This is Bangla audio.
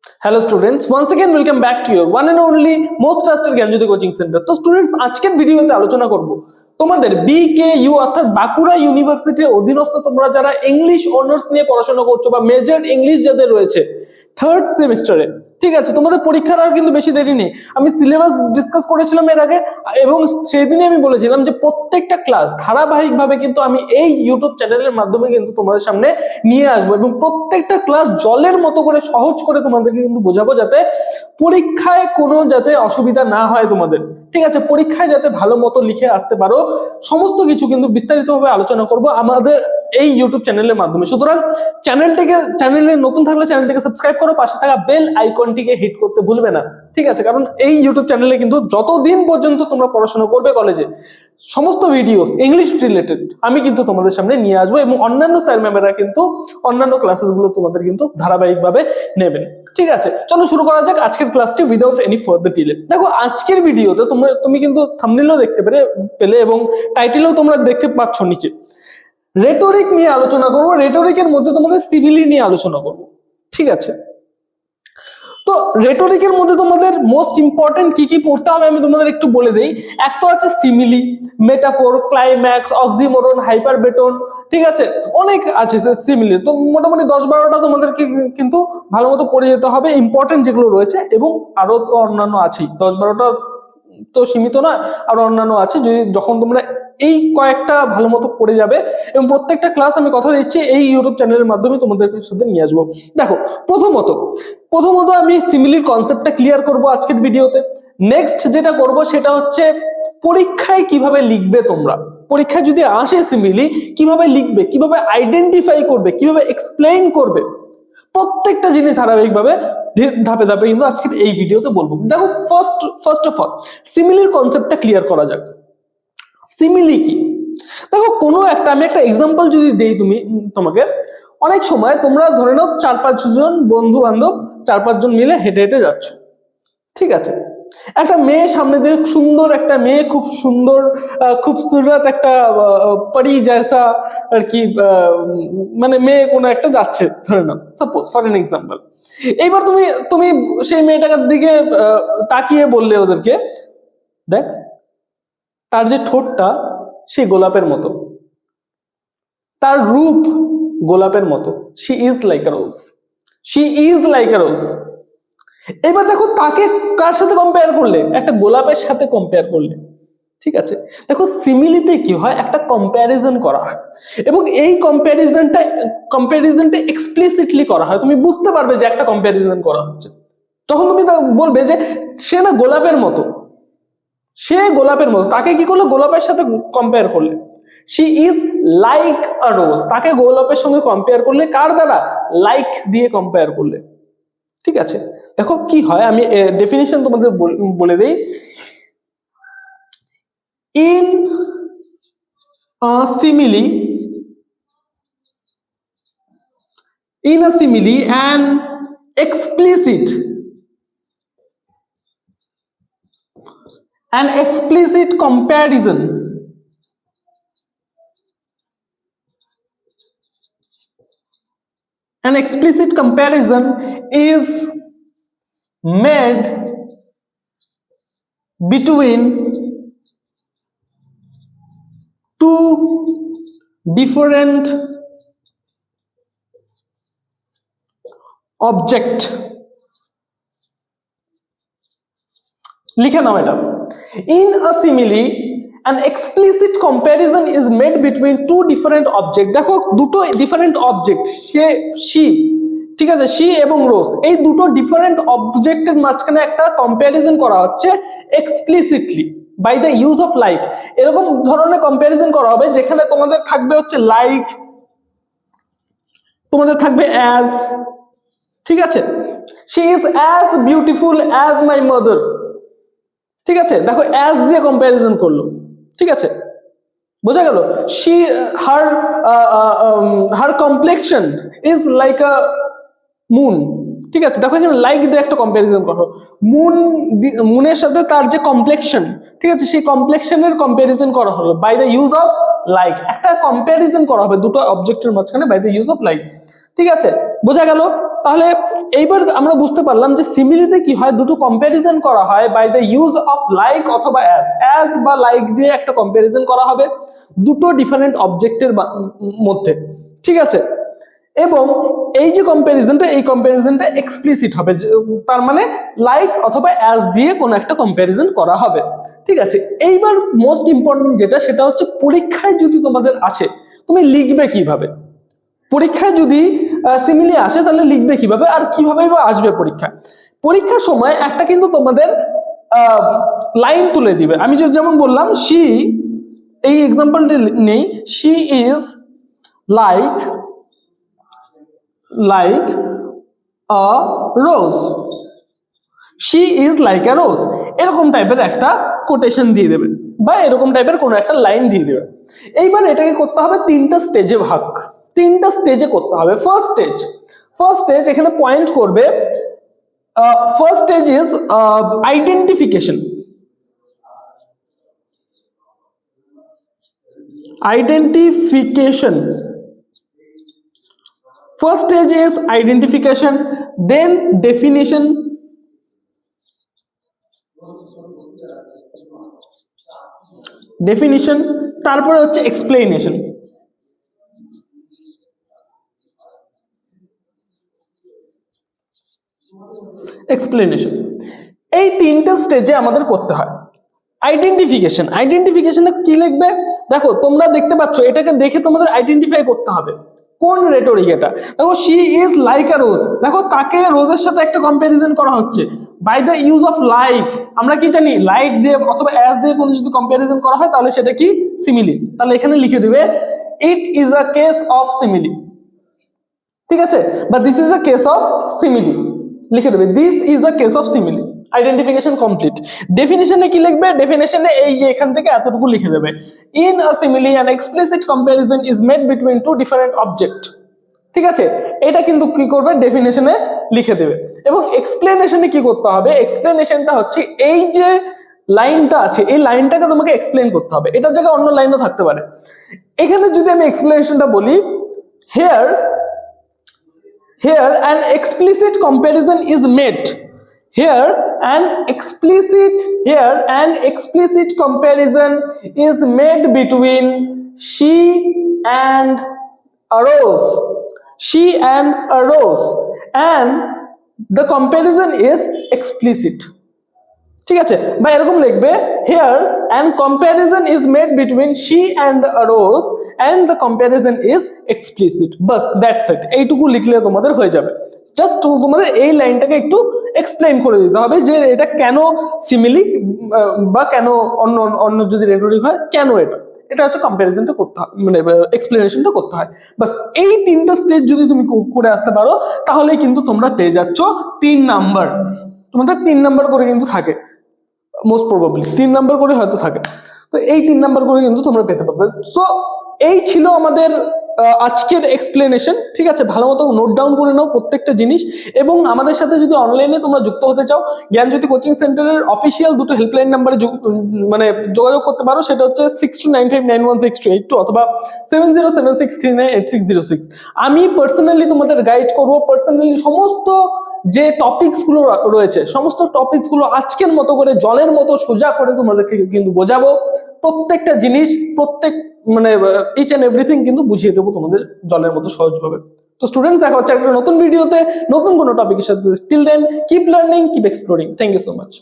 Hello students, once again welcome back to your one and only most trusted Gyanjyoti coaching centre. তো স্টুডেন্টস, আজকের ভিডিওতে আলোচনা করব তোমাদের বিকেইউ অর্থাৎ বাঁকুড়া ইউনিভার্সিটির অধীনস্থ তোমরা যারা ইংলিশ অনার্স নিয়ে পড়াশোনা করছো বা মেজর ইংলিশ যাদের রয়েছে থার্ড সেমিস্টারে, ঠিক আছে, তোমাদের পরীক্ষার আর কিন্তু বেশি দেরি নেই। আমি সিলেবাস ডিসকাস করেছিলাম এর আগে এবং সেদিনই আমি বলেছিলাম যে প্রত্যেকটা ক্লাস ধারাবাহিকভাবে কিন্তু আমি এই ইউটিউব চ্যানেলের মাধ্যমে কিন্তু তোমাদের সামনে নিয়ে আসবো এবং প্রত্যেকটা ক্লাস জলের মতো করে সহজ করে তোমাদেরকে কিন্তু বোঝাবো, যাতে পরীক্ষায় কোনো যাতে অসুবিধা না হয় তোমাদের, ঠিক আছে, পরীক্ষায় যাতে ভালো মতো লিখে আসতে পারো। সমস্ত কিছু কিন্তু বিস্তারিতভাবে আলোচনা করব আমাদের এই ইউটিউব চ্যানেলের মাধ্যমে। সুতরাং চ্যানেলে নতুন থাকলে চ্যানেলটিকে সাবস্ক্রাইব করো, পাশে থাকা বেল আইকনটিকে হিট করতে ভুলবে না, ঠিক আছে, কারণ এই ইউটিউব চ্যানেলে কিন্তু যতদিন পর্যন্ত তোমরা পড়াশোনা করবে কলেজে সমস্ত ভিডিওস ইংলিশ রিলেটেড আমি কিন্তু তোমাদের সামনে নিয়ে আসবো এবং অন্যান্য স্যার ম্যামেরা কিন্তু অন্যান্য ক্লাসেস গুলো তোমাদের কিন্তু ধারাবাহিকভাবে নেবেন। ঠিক আছে, চলো শুরু করা যাক আজকের ক্লাসটি উইদাউট এনি ফার্দার ডিলে। দেখো, আজকের ভিডিওতে তুমি কিন্তু থাম্বনেইলও দেখতে পেলে এবং টাইটেলও তোমরা দেখতে পাচ্ছ নিচে, রেটরিক নিয়ে আলোচনা করবো। রেটরিকের মধ্যে তোমাদের সিমিলি নিয়ে আলোচনা করবো, ঠিক আছে। তো রেটরিকের মধ্যে তোমাদের মোস্ট ইম্পর্টেন্ট কি কি পড়তে হবে আমি তোমাদের একটু বলে দেই। এক তো আছে সিমিলি, মেটাফোর, ক্লাইম্যাক্স, অক্সিমোরন, হাইপারবেটন, ঠিক আছে, অনেক আছে সিমিলি। তো মোটামুটি 10-12টা তোমাদেরকে কিন্তু ভালো মতো পড়ে যেতে হবে, ইম্পর্টেন্ট যেগুলো রয়েছে, এবং আরো অন্যান্য আছেই, 10-12টা তো সীমিত নয়, আর অন্যান্য আছে। যখন তোমরা এই কয়েকটা ভালো মতো পড়ে যাবে এবং প্রত্যেকটা ক্লাস আমি কথা দিচ্ছি এই ইউটিউব চ্যানেলের মাধ্যমে তোমাদের সাথে নিয়ে আসবো। দেখো, প্রথমত আমি সিমিলির কনসেপ্টটা ক্লিয়ার করব আজকের ভিডিওতে। নেক্সট যেটা করব সেটা হচ্ছে পরীক্ষায় কিভাবে লিখবে তোমরা, পরীক্ষায় যদি আসে সিমিলি কিভাবে লিখবে, কিভাবে আইডেন্টিফাই করবে, কিভাবে এক্সপ্লেইন করবে, প্রত্যেকটা জিনিস ধারাবাহিকভাবে ধাপে ধাপে কিন্তু আজকের এই ভিডিওতে বলবো। দেখো, ফার্স্ট অফ অল সিমিলির কনসেপ্টটা ক্লিয়ার করা যাক। সিমিলি কি? দেখো, কোনো একটা আমি একটা এক্সাম্পল যদি দেই তোমাকে, অনেক সময় তোমরা ধরে নাও 4-5 জন বন্ধু বান্ধব 4-5 জন মিলে হেঁটে হেঁটে যাচ্ছ, ঠিক আছে। একটা মেয়ে সামনে দিয়ে, সুন্দর একটা মেয়ে, খুব সুন্দর খুবসুরত একটা পরি জैसा আর কি, মানে মেয়ে কোনো একটা যাচ্ছে ধরে নাও, সাপোজ ফর এন এক্সাম্পল। এইবার তুমি সেই মেয়েটার দিকে তাকিয়ে বললে ওদেরকে, দেখ তার যে ঠোঁটটা সে গোলাপের মতো, তার রূপ গোলাপের মতো, she is like a rose, she is like a rose. এবার দেখো, তাকে কার সাথে কম্পেয়ার করলে? একটা গোলাপের সাথে কম্পেয়ার করলে, ঠিক আছে। দেখো, সিমিলিতে কি হয়, একটা কম্প্যারিজন করা হয় এবং এই কম্প্যারিজনটা এক্সপ্লিসিটলি করা হয়। তুমি বুঝতে পারবে যে একটা কম্প্যারিজন করা হচ্ছে, তখন তুমি বলবে যে সে না গোলাপের মতো, সে গোলাপের মতো। তাকে কি করলো? গোলাপের সাথে কম্পেয়ার করলে। শি ইজ লাইক আ রোজ, তাকে গোলাপের সঙ্গে কম্পেয়ার করলে, কার দ্বারা? লাইক দিয়ে কম্পেয়ার করলে, ঠিক আছে। দেখো কি হয়, আমি ডেফিনিশন তোমাদের বলে দেই। In a simile, an explicit comparison is made between two different object। লিখে নাও এটা। In a simile, an explicit comparison is made between two different object। দেখো, দুটো ডিফারেন্ট অবজেক্ট, she, ঠিক আছে, she এবং রোজ, এই দুটো ডিফারেন্ট অবজেক্টের মাঝখানে একটা কম্প্যারিজন করা হচ্ছে explicitly by the use of like. এরকম ধরনের কম্প্যারিজন করা হবে যেখানে তোমাদের থাকবে হচ্ছে লাইক, তোমাদের থাকবে অ্যাজ, ঠিক আছে। she is as beautiful as my mother, ঠিক আছে। দেখো, অ্যাজ দিয়ে কম্প্যারিজন করলো, ঠিক আছে, বোঝা গেল। her complexion is like a moon, ঠিক আছে। দেখো, এখানে লাইক দিয়ে একটা কম্প্যারিজন করো, মুনের সাথে তার যে কমপ্লেক্সন, ঠিক আছে, সেই কমপ্লেক্সনের কম্প্যারিজন করা হলো by the use of like. একটা কম্প্যারিজন করা হবে দুটো অবজেক্টের মাঝখানে by the use of like. ঠিক আছে, বোঝা গেল? তাহলে এইবার আমরা বুঝতে পারলাম যে সিমিলিতে কি হয়, দুটো কম্প্যারিজন করা হয় by the use of like অথবা অ্যাজ বা লাইক দিয়ে একটা কম্প্যারিজন করা হবে দুটো ডিফারেন্ট অবজেক্টের মধ্যে, ঠিক আছে। এবং এই যে কম্প্যারিজনটা এক্সপ্লিসিট হবে, তার মানে লাইক অথবা অ্যাজ দিয়ে কোনো একটা কম্প্যারিজন করা হবে, ঠিক আছে। এইবার মোস্ট ইম্পর্টেন্ট যেটা, সেটা হচ্ছে পরীক্ষায় যদি তোমাদের আসে তুমি লিখবে কিভাবে। পরীক্ষায় যদি সিমিলি আসে তাহলে লিখবে কিভাবে, আর কিভাবে বা আসবে পরীক্ষার সময় একটা কিন্তু তোমাদের লাইন তুলে দিবে। আমি যেমন বললাম শি, এই এক্সাম্পলটি নেই, she is like a rose, she is like a rose, এরকম টাইপের একটা কোটেশন দিয়ে দেবে বা এরকম টাইপের কোনো একটা লাইন দিয়ে দেবে। এইবার এটাকে করতে হবে তিনটা স্টেজে ভাগ, তিনটা স্টেজে করতে হবে। ফার্স্ট স্টেজ এখানে পয়েন্ট করবে, first stage is identification. First stage is identification, then definition, তারপরে হচ্ছে এক্সপ্লেনেশন। এই তিনটে স্টেজে আমাদের করতে হয়। আইডেন্টিফিকেশনে কি লিখবে, দেখো তোমরা দেখতে পাচ্ছ, এটাকে দেখে তোমাদের আইডেন্টিফাই করতে হবে কোন রেটরিক এটা। দেখো she is like a rose, দেখো তাকে রোজের সাথে একটা কম্প্যারিজন করা হচ্ছে by the use of like. আমরা কি জানি, লাইক দিয়ে অথবা অ্যাজ দিয়ে কোনো যদি কম্প্যারিজন করা হয় তাহলে সেটা কি, সিমিলি। তাহলে এখানে লিখে দিবে it is a case of simile, ঠিক আছে, বা this is a case of simile, লিখে দেবে this is a case of simile. Identification complete. ডেফিনিশনে কি লিখবে, ডেফিনিশনে এই যে এখান থেকে এতটুকু লিখে দেবে, in a simile an explicit comparison is made between two different object, ঠিক আছে। এটা কিন্তু কি করবে, ডেফিনিশনে লিখে দেবে। এবং এক্সপ্লেনেশনে কি করতে হবে, এক্সপ্লেনেশনটা হচ্ছে এই যে লাইনটা আছে এই লাইনটাকে তোমাকে এক্সপ্লেন করতে হবে, এটার জায়গায় অন্য লাইনও থাকতে পারে। এখানে যদি আমি এক্সপ্লেনেশনটা বলি, here an explicit comparison is made, here an explicit comparison is made between she and a rose, and the comparison is explicit, ঠিক আছে। বা এরকম লিখবে, here an comparison is made between she and a rose and the comparison is explicit, bus that's it. এইটুকু লিখলে তোমাদের হয়ে যাবে। জাস্ট তোমাদের এই লাইনটাকে একটু এক্সপ্লেইন করে দিতে হবে যে এটা কেন সিমিলি, বা কেন অন্য যদি রেটরিক হয় কেন এটা হচ্ছে কম্প্যারিজনটা করতে হয়, মানে এক্সপ্লেনেশনটা করতে হয়। বাস এই তিনটা স্টেজ যদি তুমি করে আসতে পারো তাহলে কিন্তু তোমরা পেয়ে যাচ্ছ 3 নাম্বার। তোমাদের 3 নাম্বার করে কিন্তু থাকে, মোস্ট প্রবাবলি 3 নাম্বার করে হয়তো থাকে। তো এই 3 নাম্বার করে কিন্তু তোমরা পেতে পারবে। সো এই ছিল আমাদের আজকের এক্সপ্লেনেশন, ঠিক আছে। ভালো মতো নোট ডাউন করে নাও প্রত্যেকটা জিনিস। এবং আমাদের সাথে যদি অনলাইনে তোমরা যুক্ত হতে চাও, জ্ঞানজ্যোতি কোচিং সেন্টারের অফিসিয়াল দুটো হেল্পলাইন নাম্বারে মানে যোগাযোগ করতে পারো। সেটা হচ্ছে 6295916282 অথবা 7076398606। আমি পার্সোনালি তোমাদের গাইড করবো, পার্সোনালি সমস্ত যে টপিকস গুলো রয়েছে সমস্ত টপিকস গুলো আজকের মতো করে জলের মতো সোজা করে তোমাদেরকে কিন্তু বোঝাবো। প্রত্যেকটা জিনিস, প্রত্যেক মানে ইচ এন্ড এভরিথিং কিন্তু বুঝিয়ে দেবো তোমাদের জলের মতো সহজভাবে। তো স্টুডেন্টস, দেখা হচ্ছে একটা নতুন ভিডিওতে নতুন কোনো টপিকের সাথে। Till then keep learning, keep exploring. Thank you so much.